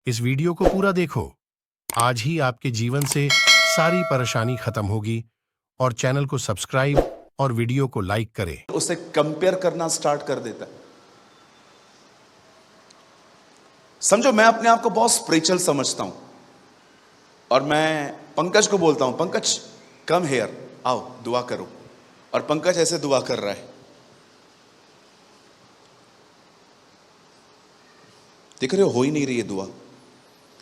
इस वीडियो को पूरा देखो। आज ही आपके जीवन से सारी परेशानी खत्म होगी और चैनल को सब्सक्राइब और वीडियो को लाइक करें। उसे कंपेयर करना स्टार्ट कर देता है। समझो मैं अपने आप को बहुत स्पिरिचुअल समझता हूं और मैं पंकज को बोलता हूं, पंकज कम हेयर, आओ दुआ करो, और पंकज ऐसे दुआ कर रहा है। देख रहे हो ही नहीं रही है दुआ।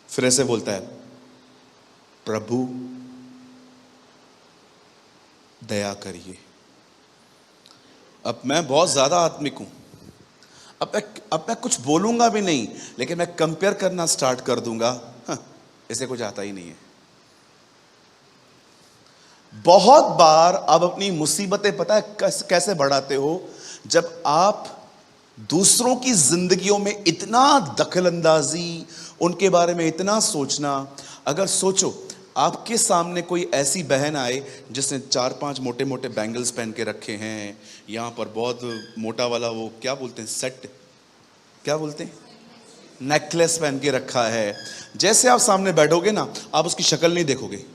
फिर ऐसे बोलता है, प्रभु दया करिए। अब मैं बहुत ज्यादा आत्मिक हूं, अब मैं कुछ बोलूंगा भी नहीं, लेकिन मैं कंपेयर करना स्टार्ट कर दूंगा। इसे कुछ आता ही नहीं है। बहुत बार आप अपनी मुसीबतें पता है कैसे बढ़ाते हो, जब आप दूसरों की जिंदगियों में इतना दखलंदाजी, उनके बारे में इतना सोचना। अगर सोचो आपके सामने कोई ऐसी बहन आए जिसने 4-5 मोटे मोटे बैंगल्स पहन के रखे हैं, यहां पर बहुत मोटा वाला वो क्या बोलते हैं, सेट क्या बोलते हैं, नेकलेस पहन के रखा है। जैसे आप सामने बैठोगे ना, आप उसकी शक्ल नहीं देखोगे।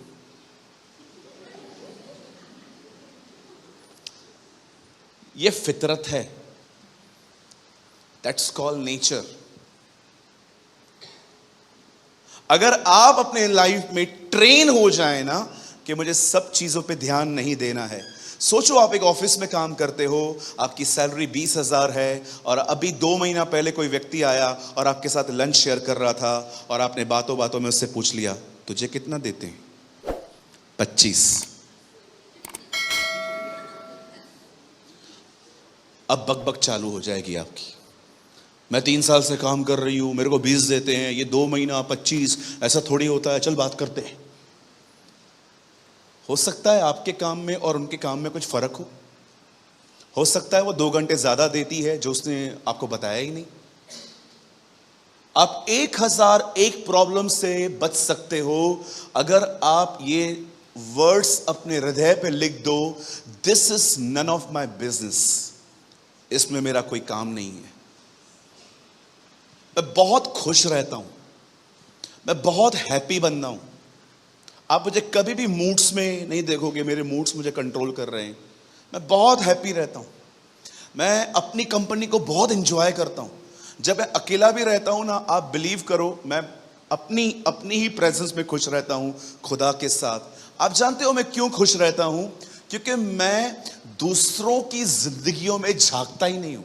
ये फितरत है, दैट्स कॉल्ड नेचर। अगर आप अपने लाइफ में ट्रेन हो जाए ना कि मुझे सब चीजों पे ध्यान नहीं देना है। सोचो आप एक ऑफिस में काम करते हो, आपकी सैलरी 20,000 है, और अभी 2 महीना पहले कोई व्यक्ति आया और आपके साथ लंच शेयर कर रहा था, और आपने बातों बातों में उससे पूछ लिया, तुझे कितना देते हैं? 25। अब बकबक चालू हो जाएगी आपकी। मैं 3 साल से काम कर रही हूं, मेरे को 20 देते हैं, ये 2 महीना 25, ऐसा थोड़ी होता है, चल बात करते हैं। हो सकता है आपके काम में और उनके काम में कुछ फर्क हो सकता है वो 2 घंटे ज्यादा देती है जो उसने आपको बताया ही नहीं। आप 1001 प्रॉब्लम से बच सकते हो अगर आप ये वर्ड्स अपने हृदय पे लिख दो, this is none of my business, इसमें मेरा कोई काम नहीं है। मैं बहुत खुश रहता हूं, मैं बहुत हैप्पी बंदा हूं। आप मुझे कभी भी मूड्स में नहीं देखोगे, मेरे मूड्स मुझे कंट्रोल कर रहे हैं। मैं बहुत हैप्पी रहता हूं, मैं अपनी कंपनी को बहुत एंजॉय करता हूं। जब मैं अकेला भी रहता हूं ना, आप बिलीव करो, मैं अपनी ही प्रेजेंस में खुश रहता हूं खुदा के साथ। आप जानते हो मैं क्यों खुश रहता हूं? क्योंकि मैं दूसरों की जिंदगियों में झांकता ही नहीं हूं।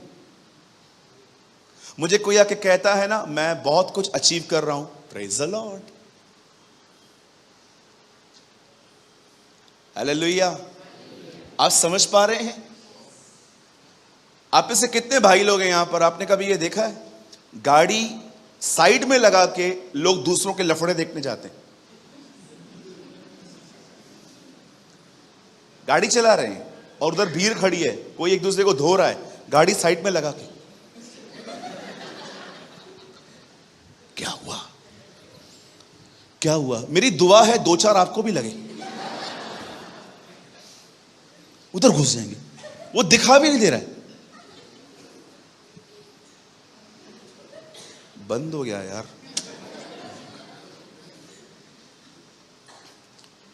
मुझे कोई आके कहता है ना मैं बहुत कुछ अचीव कर रहा हूं, प्रेज द लॉर्ड, हालेलुया। आप समझ पा रहे हैं? आप में से कितने भाई लोग हैं यहां पर, आपने कभी ये देखा है गाड़ी साइड में लगा के लोग दूसरों के लफड़े देखने जाते हैं? गाड़ी चला रहे हैं और उधर भीड़ खड़ी है, कोई एक दूसरे को धो रहा है, गाड़ी साइड में लगा के। क्या हुआ, क्या हुआ? मेरी दुआ है 2-4 आपको भी लगे, उधर घुस जाएंगे। वो दिखा भी नहीं दे रहा है। बंद हो गया यार।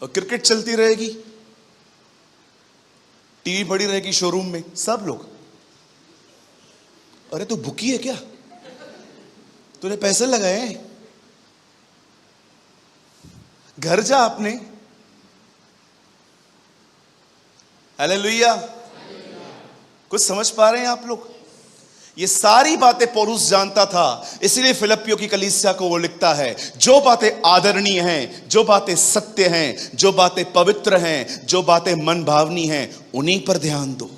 और क्रिकेट चलती रहेगी, टीवी पड़ी रहेगी शोरूम में, सब लोग, अरे तू भूखी है क्या, तूने पैसे लगाए हैं, घर जा अपने। हालेलुया। कुछ समझ पा रहे हैं आप लोग? ये सारी बातें पौलुस जानता था, इसलिए फिलिप्पियों की कलीसिया को वो लिखता है, जो बातें आदरणीय हैं, जो बातें सत्य हैं, जो बातें पवित्र हैं, जो बातें मन भावनी हैं, उन्हीं पर ध्यान दो।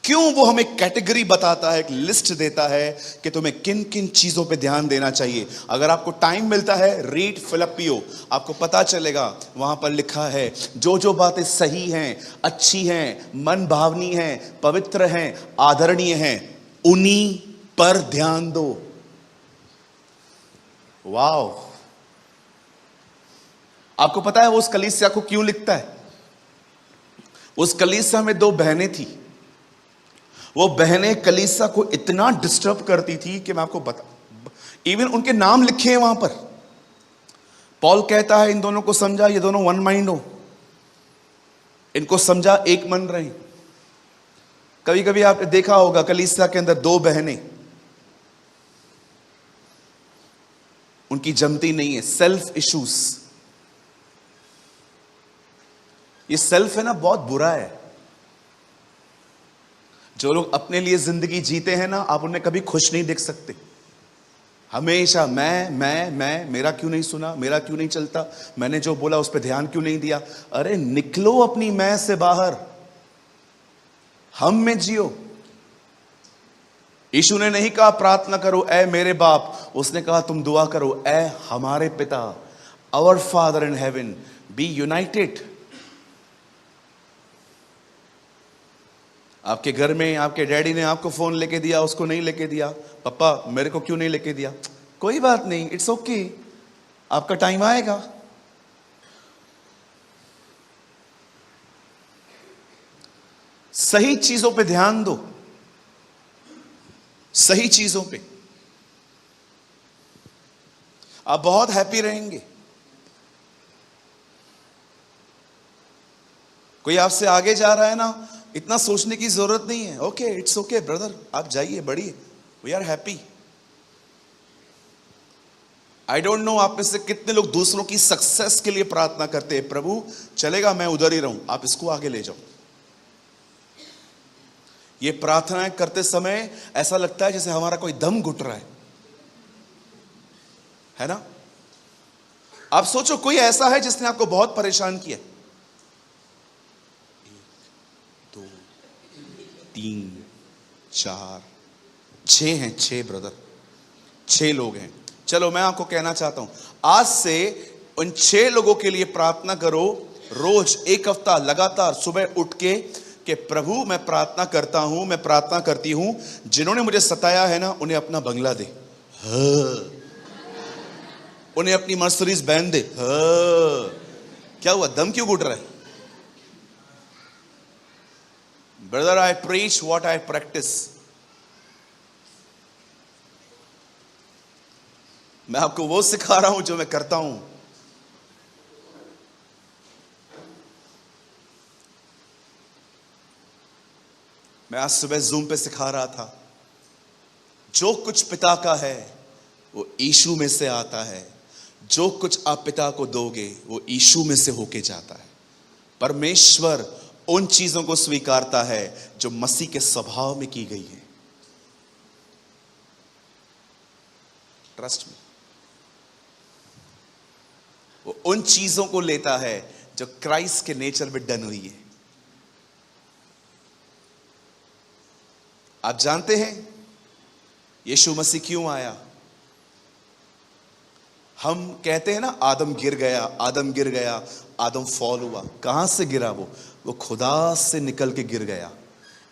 क्यों? वो हमें कैटेगरी बताता है, एक लिस्ट देता है कि तुम्हें किन किन चीजों पे ध्यान देना चाहिए। अगर आपको टाइम मिलता है, रीड फिलिप्पियो, आपको पता चलेगा वहां पर लिखा है जो जो बातें सही हैं, अच्छी हैं, मन भावनी हैं, पवित्र हैं, आदरणीय हैं, उन्हीं पर ध्यान दो। वाओ! आपको पता है वो उस कलीसिया को क्यों लिखता है? उस कलीसिया में 2 बहनें थी। वो बहनें कलीसिया को इतना डिस्टर्ब करती थी कि मैं आपको इवन उनके नाम लिखे हैं वहां पर। पॉल कहता है इन दोनों को समझा, ये दोनों वन माइंड हो, इनको समझा, एक मन रहे। कभी कभी आपने देखा होगा कलीसिया के अंदर दो बहनें, उनकी जमती नहीं है, सेल्फ इश्यूज। ये सेल्फ है ना, बहुत बुरा है। जो लोग अपने लिए जिंदगी जीते हैं ना, आप उन्हें कभी खुश नहीं देख सकते। हमेशा मैं, मेरा क्यों नहीं सुना, मेरा क्यों नहीं चलता, मैंने जो बोला उस पर ध्यान क्यों नहीं दिया। अरे निकलो अपनी मैं से बाहर, हम में जियो। यीशु ने नहीं कहा प्रार्थना करो ए मेरे बाप, उसने कहा तुम दुआ करो ए हमारे पिता, our father in heaven, be united. आपके घर में आपके डैडी ने आपको फोन लेके दिया, उसको नहीं लेके दिया, पापा मेरे को क्यों नहीं लेके दिया, कोई बात नहीं, इट्स ओके, आपका टाइम आएगा। सही चीजों पे ध्यान दो, सही चीजों पे, आप बहुत हैप्पी रहेंगे। कोई आपसे आगे जा रहा है ना, इतना सोचने की जरूरत नहीं है। ओके, इट्स ओके ब्रदर, आप जाइए, बढ़िए, we are happy. I don't know आप में से कितने लोग दूसरों की सक्सेस के लिए प्रार्थना करते हैं, प्रभु चलेगा मैं उधर ही रहूं, आप इसको आगे ले जाओ। ये प्रार्थनाएं करते समय ऐसा लगता है जैसे हमारा कोई दम घुट रहा है ना। आप सोचो कोई ऐसा है जिसने आपको बहुत परेशान किया, 1 2 3 4 6 हैं, 6 ब्रदर, 6 लोग हैं। चलो मैं आपको कहना चाहता हूं, आज से उन 6 लोगों के लिए प्रार्थना करो, रोज 1 हफ्ता लगातार सुबह उठ के कि प्रभु मैं प्रार्थना करता हूं, मैं प्रार्थना करती हूं, जिन्होंने मुझे सताया है ना उन्हें अपना बंगला दे, उन्हें अपनी मर्सिडीज बैंड दे। क्या हुआ, दम क्यों घुट रहा है? Brother I preach what I practice. मैं आपको वो सिखा रहा हूं जो मैं करता हूं। मैं आज सुबह जूम पे सिखा रहा था, जो कुछ पिता का है वो यीशु में से आता है, जो कुछ आप पिता को दोगे वो यीशु में से होके जाता है। परमेश्वर उन चीजों को स्वीकारता है जो मसीह के स्वभाव में की गई है। ट्रस्ट में, वो उन चीजों को लेता है जो क्राइस्ट के नेचर में डन हुई है। आप जानते हैं यीशु मसीह क्यों आया? हम कहते हैं ना आदम गिर गया, आदम गिर गया, आदम फॉल हुआ। कहां से गिरा? वो खुदा से निकल के गिर गया।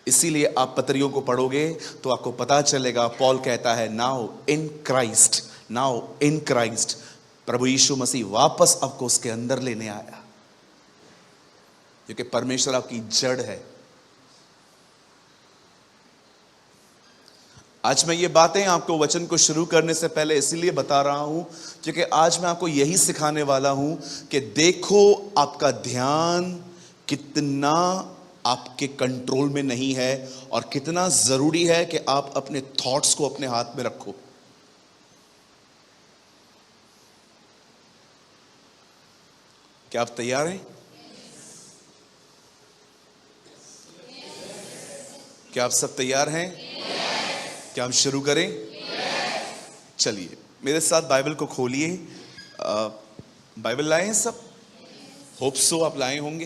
इसीलिए आप पत्रियों को पढ़ोगे तो आपको पता चलेगा, पॉल कहता है now in Christ, now in Christ, प्रभु यीशु मसीह वापस आपको उसके अंदर लेने आया, क्योंकि परमेश्वर आपकी जड़ है। आज मैं ये बातें आपको वचन को शुरू करने से पहले इसीलिए बता रहा हूं क्योंकि आज मैं आपको यही सिखाने वाला हूं कि देखो आपका ध्यान कितना आपके कंट्रोल में नहीं है और कितना जरूरी है कि आप अपने थॉट्स को अपने हाथ में रखो। क्या आप तैयार हैं? क्या आप सब तैयार हैं? क्या हम शुरू करें? चलिए मेरे साथ बाइबल को खोलिए। बाइबल लाए हैं सब? होप सो आप लाए होंगे।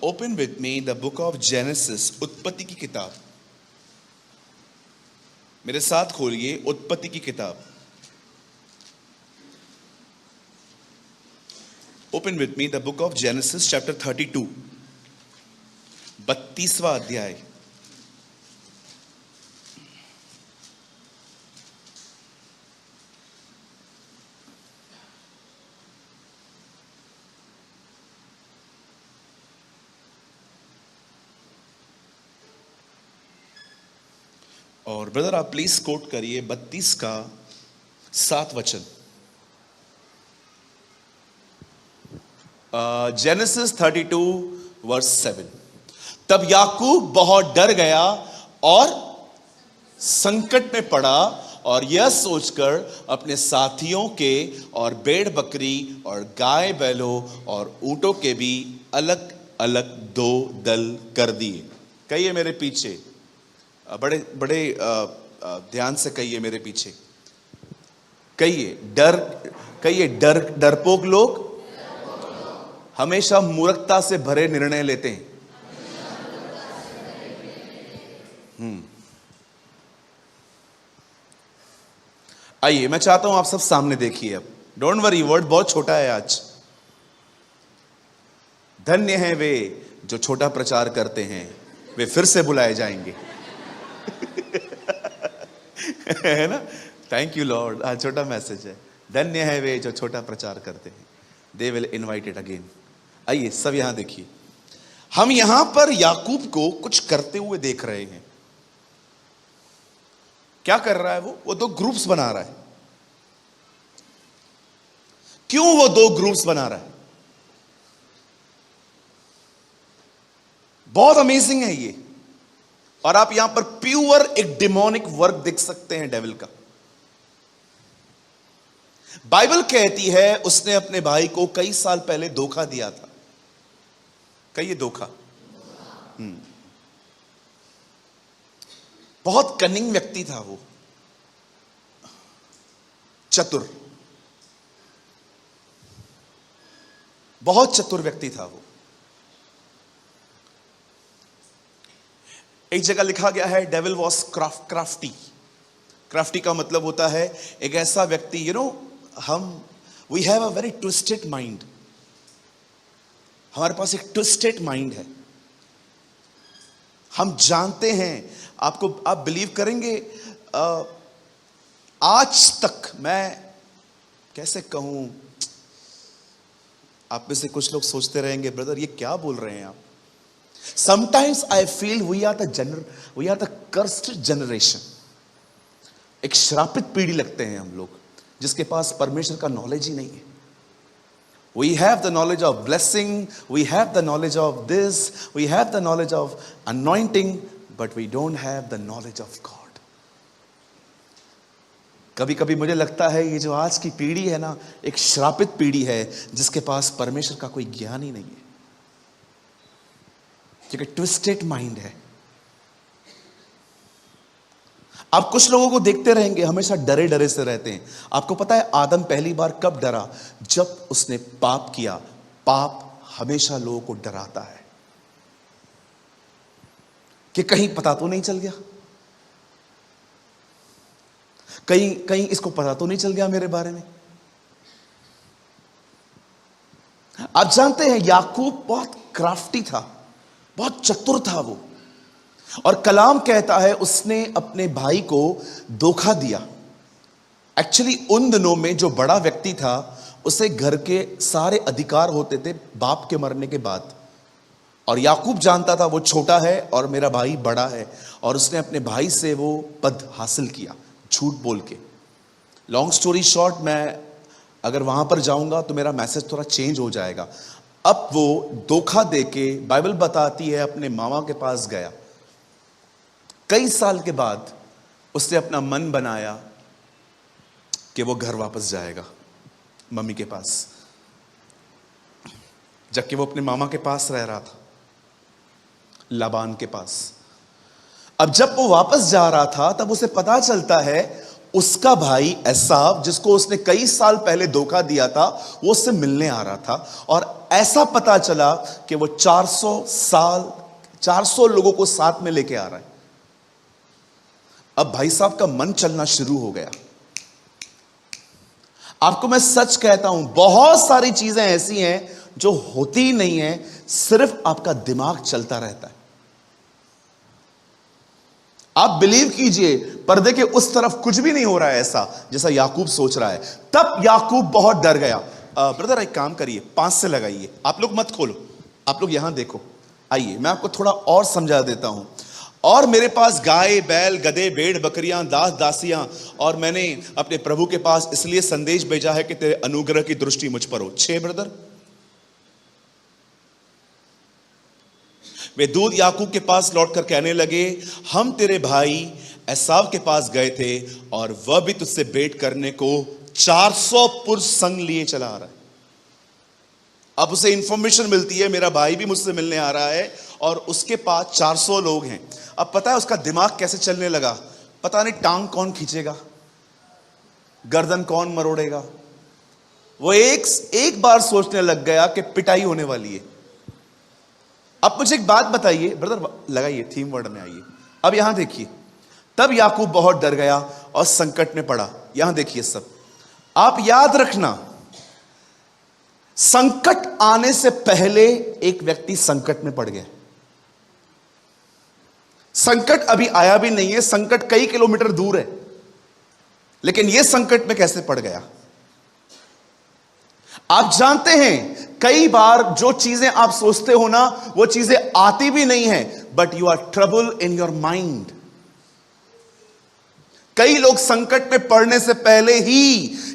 Open with me the book of genesis, उत्पत्ति की किताब। मेरे साथ खोलिए उत्पत्ति की किताब। Open with me the book of genesis chapter 32, 32वां अध्याय। और ब्रदर आप प्लीज कोट करिए 32 का 7 वचन, जेनेसिस 32 वर्स 7। तब याकूब बहुत डर गया और संकट में पड़ा और यह सोचकर अपने साथियों के और भेड़ बकरी और गाय बैलों और ऊंटों के भी अलग अलग 2 दल कर दिए। कहिए मेरे पीछे, बड़े बड़े ध्यान से कहिए मेरे पीछे, कहिए डरपोक लोग हमेशा मूर्खता से भरे निर्णय लेते हैं। आइए, मैं चाहता हूं आप सब सामने देखिए। अब डोंट वरी, वर्ड बहुत छोटा है आज। धन्य हैं वे जो छोटा प्रचार करते हैं, वे फिर से बुलाए जाएंगे। है ना? Thank you Lord. आज छोटा मैसेज है। धन्य है वे जो छोटा प्रचार करते हैं, दे विल इनवाइटेड अगेन। आइए सब यहां देखिए, हम यहां पर याकूब को कुछ करते हुए देख रहे हैं। क्या कर रहा है वो 2 ग्रुप्स बना रहा है। क्यों वो 2 ग्रुप्स बना रहा है? बहुत अमेजिंग है ये। और आप यहां पर प्योर एक डिमोनिक वर्क देख सकते हैं डेविल का। बाइबल कहती है उसने अपने भाई को कई साल पहले धोखा दिया था। कहिए धोखा। बहुत कनिंग व्यक्ति था वो, चतुर, बहुत चतुर व्यक्ति था वो। एक जगह लिखा गया है डेविल वॉज क्राफ्टी। क्राफ्टी का मतलब होता है एक ऐसा व्यक्ति, we have a very twisted mind. हमारे पास एक ट्विस्टेड माइंड है। हम जानते हैं, आप बिलीव करेंगे, आज तक मैं कैसे कहूं, आप में से कुछ लोग सोचते रहेंगे ब्रदर ये क्या बोल रहे हैं आप। Sometimes I feel we are the cursed generation. एक श्रापित पीढ़ी लगते हैं हम लोग, जिसके पास परमेश्वर का नॉलेज ही नहीं है। We have the knowledge of blessing, we have the knowledge of this, we have the knowledge of anointing, but we don't have the knowledge of God. कभी कभी मुझे लगता है ये जो आज की पीढ़ी है ना, एक श्रापित पीढ़ी है जिसके पास परमेश्वर का कोई ज्ञान ही नहीं है, क्योंकि ट्विस्टेड माइंड है। आप कुछ लोगों को देखते रहेंगे हमेशा डरे डरे से रहते हैं। आपको पता है आदम पहली बार कब डरा? जब उसने पाप किया। पाप हमेशा लोगों को डराता है कि कहीं पता तो नहीं चल गया, कहीं इसको पता तो नहीं चल गया मेरे बारे में। आप जानते हैं याकूब बहुत क्राफ्टी था, बहुत चतुर था वो। और कलाम कहता है उसने अपने भाई को धोखा दिया। एक्चुअली उन दिनों में जो बड़ा व्यक्ति था उसे घर के सारे अधिकार होते थे बाप के मरने के बाद, और याकूब जानता था वो छोटा है और मेरा भाई बड़ा है, और उसने अपने भाई से वो पद हासिल किया झूठ बोल के। लॉन्ग स्टोरी शॉर्ट, मैं अगर वहां पर जाऊंगा तो मेरा मैसेज थोड़ा चेंज हो जाएगा। अब वो धोखा देके, बाइबल बताती है, अपने मामा के पास गया। कई साल के बाद उसने अपना मन बनाया कि वो घर वापस जाएगा मम्मी के पास, जबकि वो अपने मामा के पास रह रहा था, लाबान के पास। अब जब वो वापस जा रहा था तब उसे पता चलता है उसका भाई एसाव, जिसको उसने कई साल पहले धोखा दिया था, वो उससे मिलने आ रहा था। और ऐसा पता चला कि वो 400 लोगों को साथ में लेके आ रहा है। अब भाई साहब का मन चलना शुरू हो गया। आपको मैं सच कहता हूं, बहुत सारी चीजें ऐसी हैं जो होती ही नहीं है, सिर्फ आपका दिमाग चलता रहता है। आप बिलीव कीजिए, पर्दे के उस तरफ कुछ भी नहीं हो रहा है ऐसा जैसा याकूब सोच रहा है। तब याकूब बहुत डर गया। ब्रदर एक काम करिए, 5 से लगाइए। आप लोग मत खोलो, आप लोग यहां देखो। आइए मैं आपको थोड़ा और समझा देता हूं। और मेरे पास गाय बैल गधे भेड़ बकरियां दास दासियां, और मैंने अपने प्रभु के पास इसलिए संदेश भेजा है कि तेरे अनुग्रह की दृष्टि मुझ पर हो। 6 ब्रदर। वे दूत याकूब के पास लौटकर कहने लगे, हम तेरे भाई एसाव के पास गए थे और वह भी तुझसे भेंट करने को 400 पुरुष संग लिए चला आ रहा है। अब उसे इंफॉर्मेशन मिलती है मेरा भाई भी मुझसे मिलने आ रहा है और उसके पास 400 लोग हैं। अब पता है उसका दिमाग कैसे चलने लगा, पता नहीं टांग कौन खींचेगा, गर्दन कौन मरोड़ेगा। वो एक बार सोचने लग गया कि पिटाई होने वाली है। अब मुझे एक बात बताइए ब्रदर, लगाइए थीम वर्ड में आइए। अब यहां देखिए, तब याकूब बहुत डर गया और संकट में पड़ा। यहां देखिए सब, आप याद रखना, संकट आने से पहले एक व्यक्ति संकट में पड़ गया। संकट अभी आया भी नहीं है, संकट कई किलोमीटर दूर है, लेकिन यह संकट में कैसे पड़ गया। आप जानते हैं कई बार जो चीजें आप सोचते हो ना, वो चीजें आती भी नहीं है, but you are trouble in your mind. कई लोग संकट में पड़ने से पहले ही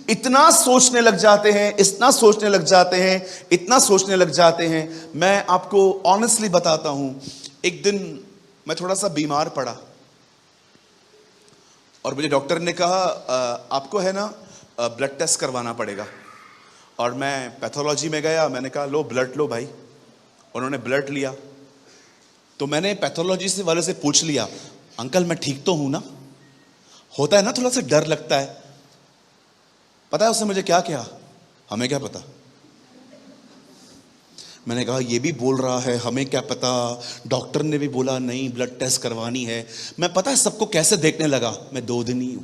इतना सोचने लग जाते हैं, इतना सोचने लग जाते हैं, इतना सोचने लग जाते हैं। मैं आपको ऑनेस्टली बताता हूं, एक दिन मैं थोड़ा सा बीमार पड़ा और मुझे डॉक्टर ने कहा आपको है ना ब्लड टेस्ट करवाना पड़ेगा। और मैं पैथोलॉजी में गया, मैंने कहा लो ब्लड लो भाई। उन्होंने ब्लड लिया तो मैंने पैथोलॉजी से वाले से पूछ लिया, अंकल मैं ठीक तो हूं ना। होता है ना थोड़ा सा डर लगता है। पता है उसने मुझे क्या कहा, हमें क्या पता। मैंने कहा ये भी बोल रहा है हमें क्या पता, डॉक्टर ने भी बोला नहीं ब्लड टेस्ट करवानी है। मैं पता है सबको कैसे देखने लगा, मैं 2 दिन ही हूं।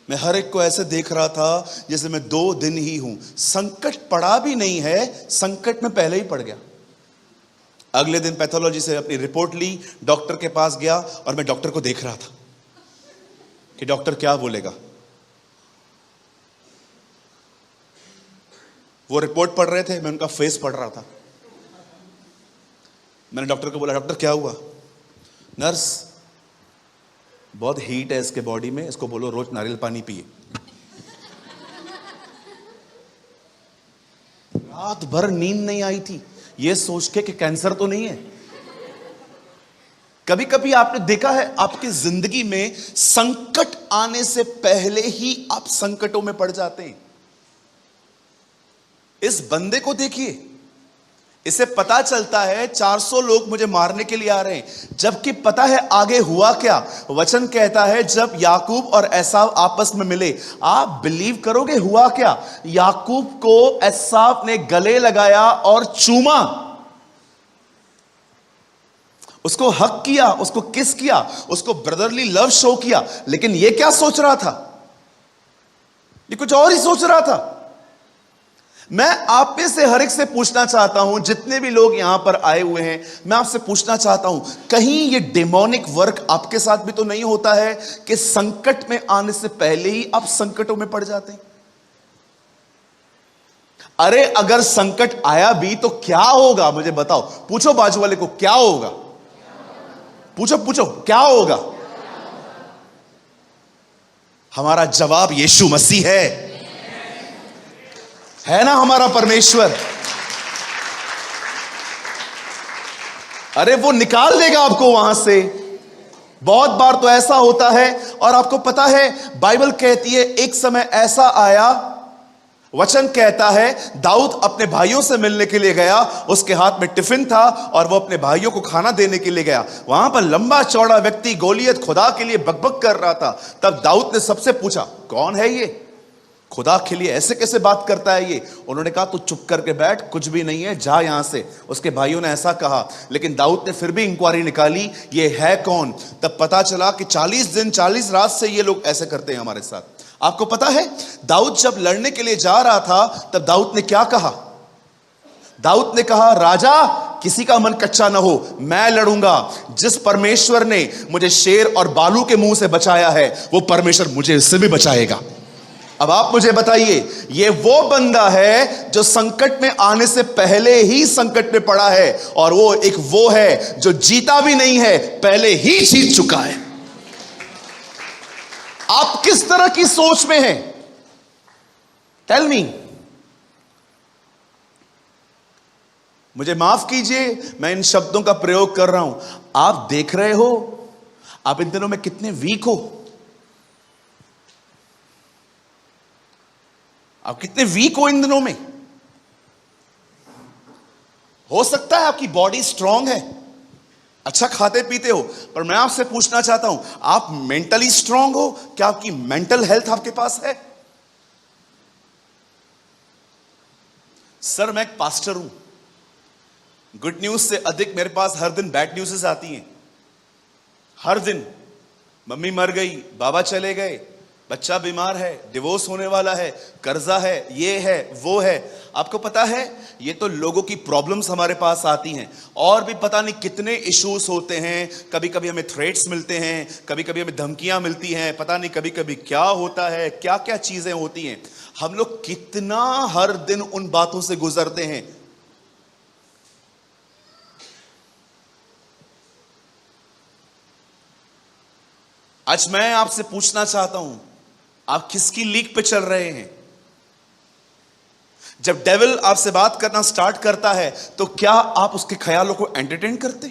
मैं हर एक को ऐसे देख रहा था जैसे मैं 2 दिन ही हूं। संकट पड़ा भी नहीं है, संकट में पहले ही पड़ गया। अगले दिन पैथोलॉजी से अपनी रिपोर्ट ली, डॉक्टर के पास गया और मैं डॉक्टर को देख रहा था कि डॉक्टर क्या बोलेगा। वो रिपोर्ट पढ़ रहे थे, मैं उनका फेस पढ़ रहा था। मैंने डॉक्टर को बोला, डॉक्टर क्या हुआ। नर्स बहुत हीट है इसके बॉडी में, इसको बोलो रोज नारियल पानी पिए। रात भर नींद नहीं आई थी ये सोच के कि कैंसर तो नहीं है। कभी कभी आपने देखा है आपकी जिंदगी में संकट आने से पहले ही आप संकटों में पड़ जाते हैं। इस बंदे को देखिए, इसे पता चलता है 400 लोग मुझे मारने के लिए आ रहे हैं, जबकि पता है आगे हुआ क्या। वचन कहता है जब याकूब और एसाव आपस में मिले, आप बिलीव करोगे हुआ क्या। याकूब को एसाव ने गले लगाया और चूमा, उसको हक किया, उसको किस किया, उसको ब्रदरली लव शो किया। लेकिन यह क्या सोच रहा था, ये कुछ और ही सोच रहा था। मैं आप में से हर एक से पूछना चाहता हूं, जितने भी लोग यहां पर आए हुए हैं, मैं आपसे पूछना चाहता हूं, कहीं ये डेमोनिक वर्क आपके साथ भी तो नहीं होता है कि संकट में आने से पहले ही आप संकटों में पड़ जाते हैं। अरे अगर संकट आया भी तो क्या होगा मुझे बताओ। पूछो बाजू वाले को क्या होगा, पूछो पूछो क्या होगा। हमारा जवाब यीशु मसीह है ना हमारा परमेश्वर। अरे वो निकाल देगा आपको वहां से। बहुत बार तो ऐसा होता है, और आपको पता है बाइबल कहती है एक समय ऐसा आया, वचन कहता है दाऊद अपने भाइयों से मिलने के लिए गया, उसके हाथ में टिफिन था और वो अपने भाइयों को खाना देने के लिए गया। वहां पर लंबा चौड़ा व्यक्ति गोलियत खुदा के लिए बकबक कर रहा था। तब दाऊद ने सबसे पूछा कौन है ये, खुदा के लिए ऐसे कैसे बात करता है ये। उन्होंने कहा तू चुप करके बैठ, कुछ भी नहीं है, जा यहां से। उसके भाइयों ने ऐसा कहा, लेकिन दाऊद ने फिर भी इंक्वायरी निकाली ये है कौन। तब पता चला कि 40 दिन 40 रात से ये लोग ऐसे करते हैं हमारे साथ। आपको पता है दाऊद जब लड़ने के लिए जा रहा था तब दाऊद ने क्या कहा। दाऊद ने कहा राजा किसी का मन कच्चा ना हो, मैं लड़ूंगा। जिस परमेश्वर ने मुझे शेर और बालू के मुंह से बचाया है वो परमेश्वर मुझे इससे भी बचाएगा। अब आप मुझे बताइए, ये वो बंदा है जो संकट में आने से पहले ही संकट में पड़ा है, और वो है जो जीता भी नहीं है, पहले ही जीत चुका है। आप किस तरह की सोच में हैं? Tell me. मुझे माफ कीजिए, मैं इन शब्दों का प्रयोग कर रहा हूं। आप देख रहे हो आप इन दिनों में कितने वीक हो। आप कितने वीक हो इन दिनों में। हो सकता है आपकी बॉडी स्ट्रांग है, अच्छा खाते पीते हो, पर मैं आपसे पूछना चाहता हूं, आप मेंटली स्ट्रांग हो? क्या आपकी मेंटल हेल्थ आपके पास है? सर, मैं एक पास्टर हूं। गुड न्यूज से अधिक मेरे पास हर दिन बैड न्यूज़ आती हैं। हर दिन मम्मी मर गई, बाबा चले गए, बच्चा बीमार है, डिवोर्स होने वाला है, कर्जा है, ये है, वो है। आपको पता है, ये तो लोगों की प्रॉब्लम्स हमारे पास आती हैं, और भी पता नहीं कितने इश्यूज होते हैं। कभी कभी हमें थ्रेट्स मिलते हैं, कभी कभी हमें धमकियां मिलती हैं, पता नहीं कभी कभी क्या होता है, क्या क्या चीजें होती हैं। हम लोग कितना हर दिन उन बातों से गुजरते हैं। आज मैं आपसे पूछना चाहता हूं, आप किसकी लीक पे चल रहे हैं? जब डेविल आपसे बात करना स्टार्ट करता है, तो क्या आप उसके ख्यालों को एंटरटेन करते?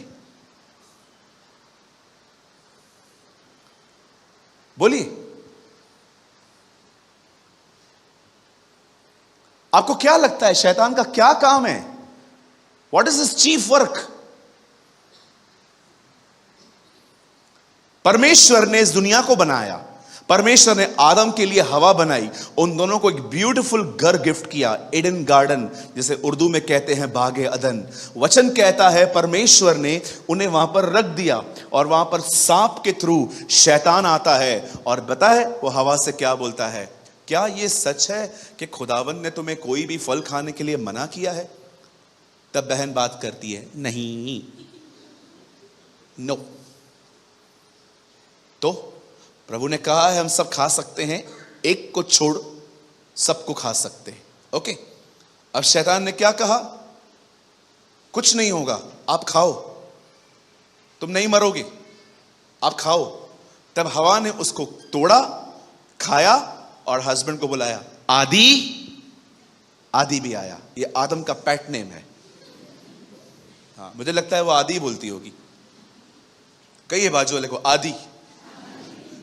बोलिए, आपको क्या लगता है शैतान का क्या काम है? What is his chief work? परमेश्वर ने इस दुनिया को बनाया, परमेश्वर ने आदम के लिए हवा बनाई, उन दोनों को एक ब्यूटीफुल घर गिफ्ट किया, एडन गार्डन, जिसे उर्दू में कहते हैं बागे अदन। वचन कहता है परमेश्वर ने उन्हें वहां पर रख दिया, और वहां पर सांप के थ्रू शैतान आता है और बताए वो हवा से क्या बोलता है, क्या ये सच है कि खुदावन ने तुम्हें कोई भी फल खाने के लिए मना किया है? तब बहन बात करती है, नहीं, नो। तो प्रभु ने कहा है हम सब खा सकते हैं, एक को छोड़ सबको खा सकते हैं। ओके, अब शैतान ने क्या कहा? कुछ नहीं होगा, आप खाओ, तुम नहीं मरोगे, आप खाओ। तब हवा ने उसको तोड़ा, खाया, और हस्बैंड को बुलाया, आदि। आदि भी आया, ये आदम का पेट नेम है। हाँ, मुझे लगता है वो आदि बोलती होगी। कहिए बाजू वाले को, आदि।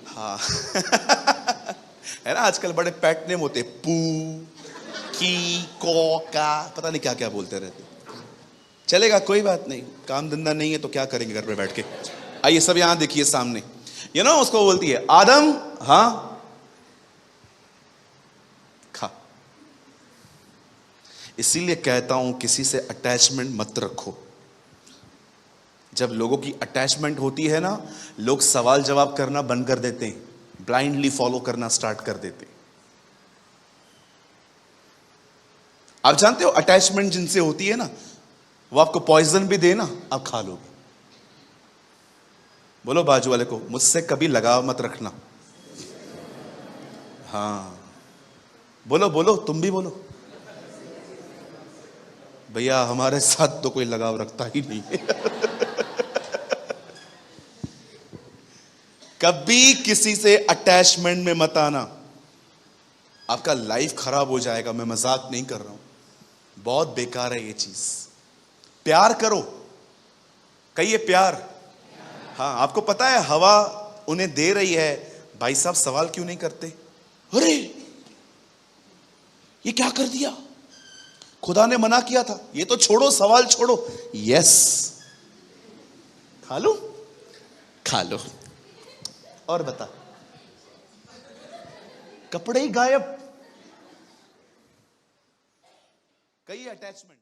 हाँ है ना, आजकल बड़े पेट नेम होते, पू, की, को, का, पता नहीं क्या क्या बोलते रहते। चलेगा, कोई बात नहीं, काम धंधा नहीं है तो क्या करेंगे घर पे बैठ के। आइए सब यहां देखिए सामने, ये ना उसको बोलती है, आदम, हाँ खा। इसीलिए कहता हूं किसी से अटैचमेंट मत रखो। जब लोगों की अटैचमेंट होती है ना, लोग सवाल जवाब करना बंद कर देते हैं, ब्लाइंडली फॉलो करना स्टार्ट कर देते हैं। आप जानते हो अटैचमेंट जिनसे होती है ना, वो आपको पॉइजन भी देना, आप खा लोगे। बोलो बाजू वाले को, मुझसे कभी लगाव मत रखना। हाँ बोलो बोलो, तुम भी बोलो। भैया हमारे साथ तो कोई लगाव रखता ही नहीं है। कभी किसी से अटैचमेंट में मत आना, आपका लाइफ खराब हो जाएगा। मैं मजाक नहीं कर रहा हूं, बहुत बेकार है ये चीज। प्यार करो, कहिए प्यार। हाँ, आपको पता है हवा उन्हें दे रही है, भाई साहब सवाल क्यों नहीं करते? अरे ये क्या कर दिया, खुदा ने मना किया था, ये तो छोड़ो, सवाल छोड़ो। यस, खा लो, खा लो। और बता, कपड़े ही गायब। कई अटैचमेंट।